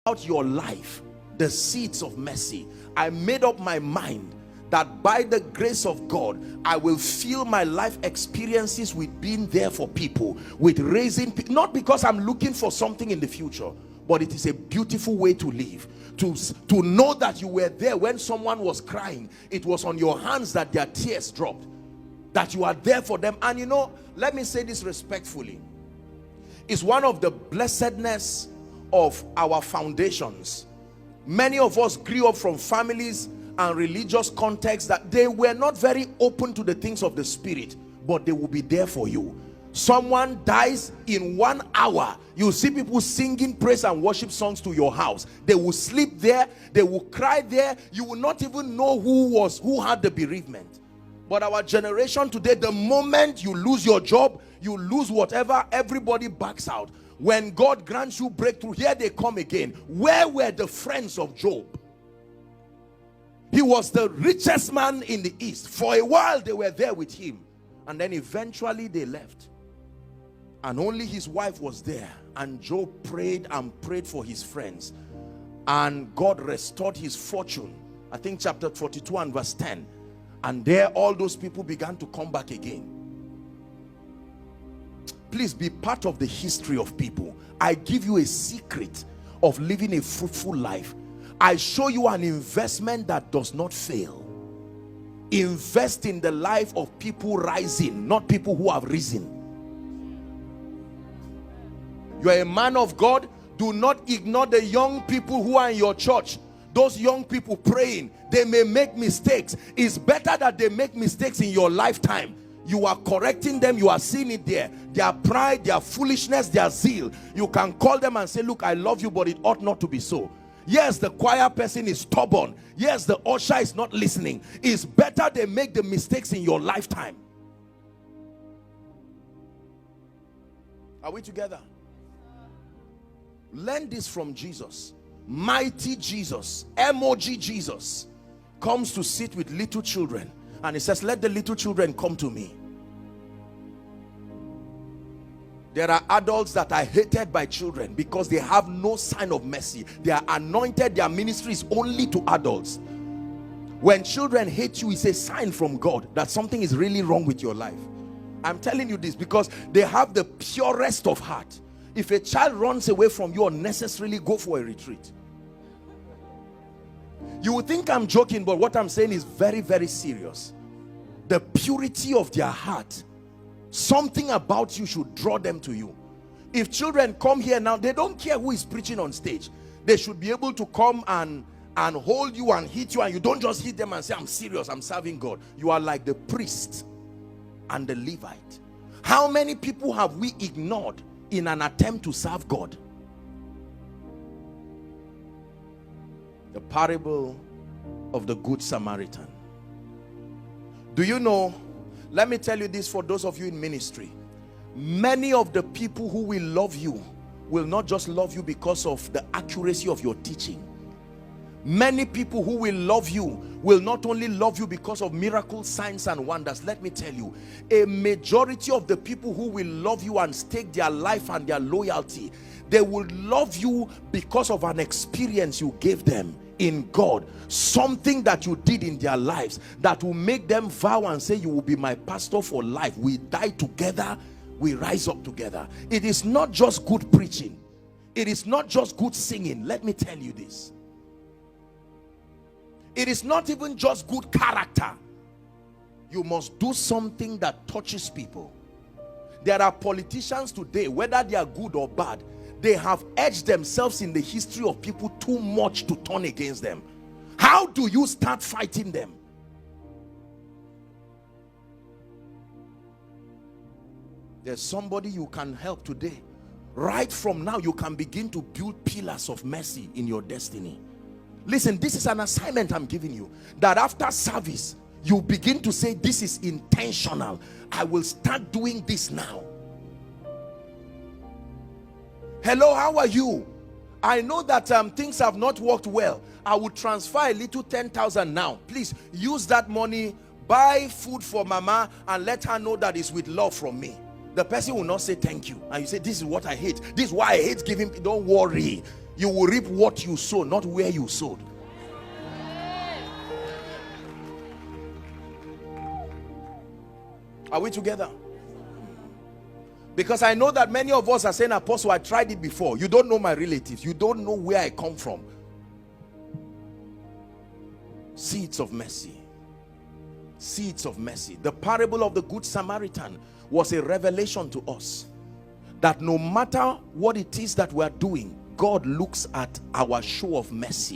Out your life, the seeds of mercy. I made up my mind that by the grace of God, I will fill my life experiences with being there for people, with raising people, not because I'm looking for something in the future, but it is a beautiful way to live. To know that you were there when someone was crying, it was on your hands that their tears dropped, that you are there for them. And you know, let me say this respectfully, it's one of the blessedness of our foundations. Many of us grew up from families and religious contexts that they were not very open to the things of the spirit, but they will be there for you. Someone dies in 1 hour, you see people singing praise and worship songs to your house. They will sleep there, they will cry there. You will not even know who had the bereavement. But our generation today, the moment you lose your job, you lose whatever, everybody backs out. When God grants you breakthrough, here they come again. Where were the friends of Job? He was the richest man in the East. For a while they were there with him, and then eventually they left, and only his wife was there. And Job prayed and prayed for his friends, and God restored his fortune. I think chapter 42 and verse 10. And there all those people began to come back again. Please be part of the history of people. I give you a secret of living a fruitful life. I show you an investment that does not fail. Invest in the life of people rising, not people who have risen. You are a man of God. Do not ignore the young people who are in your church. Those young people praying, they may make mistakes. It's better that they make mistakes in your lifetime. You are correcting them, you are seeing it there. Their pride, their foolishness, their zeal. You can call them and say, look, I love you, but it ought not to be so. Yes, the choir person is stubborn. Yes, the usher is not listening. It's better they make the mistakes in your lifetime. Are we together? Learn this from Jesus. Mighty Jesus, emoji Jesus, comes to sit with little children, and he says, let the little children come to me. There are adults that are hated by children because they have no sign of mercy. They are anointed, their ministry is only to adults. When children hate you, it's a sign from God that something is really wrong with your life. I'm telling you this because they have the purest of heart. If a child runs away from you unnecessarily, go for a retreat. You would think I'm joking, but what I'm saying is very, very serious. The purity of their heart, something about you should draw them to you. If children come here now, they don't care who is preaching on stage. They should be able to come and hold you and hit you, and you don't just hit them and say, I'm serious, I'm serving God. You are like the priest and the Levite. How many people have we ignored in an attempt to serve God? The parable of the Good Samaritan. Do you know, let me tell you this for those of you in ministry, many of the people who will love you will not just love you because of the accuracy of your teaching. Many people who will love you will not only love you because of miracles, signs and wonders. Let me tell you, a majority of the people who will love you and stake their life and their loyalty, they will love you because of an experience you gave them in God, something that you did in their lives that will make them vow and say, you will be my pastor for life. We die together, we rise up together. It is not just good preaching, it is not just good singing. Let me tell you this, it is not even just good character. You must do something that touches people. There are politicians today, whether they are good or bad, they have edged themselves in the history of people too much to turn against them. How do you start fighting them? There's somebody you can help today. Right from now, you can begin to build pillars of mercy in your destiny. Listen, this is an assignment I'm giving you, that after service, you begin to say, this is intentional. I will start doing this now. Hello, how are you? I know that things have not worked well. I will transfer a little 10,000 now. Please use that money, buy food for mama, and let her know that it's with love from me. The person will not say thank you. And you say, this is what I hate. This is why I hate giving. Don't worry. You will reap what you sow, not where you sowed. Are we together? Because I know that many of us are saying, Apostle, I tried it before. You don't know my relatives. You don't know where I come from. Seeds of mercy. Seeds of mercy. The parable of the Good Samaritan was a revelation to us that no matter what it is that we are doing, God looks at our show of mercy.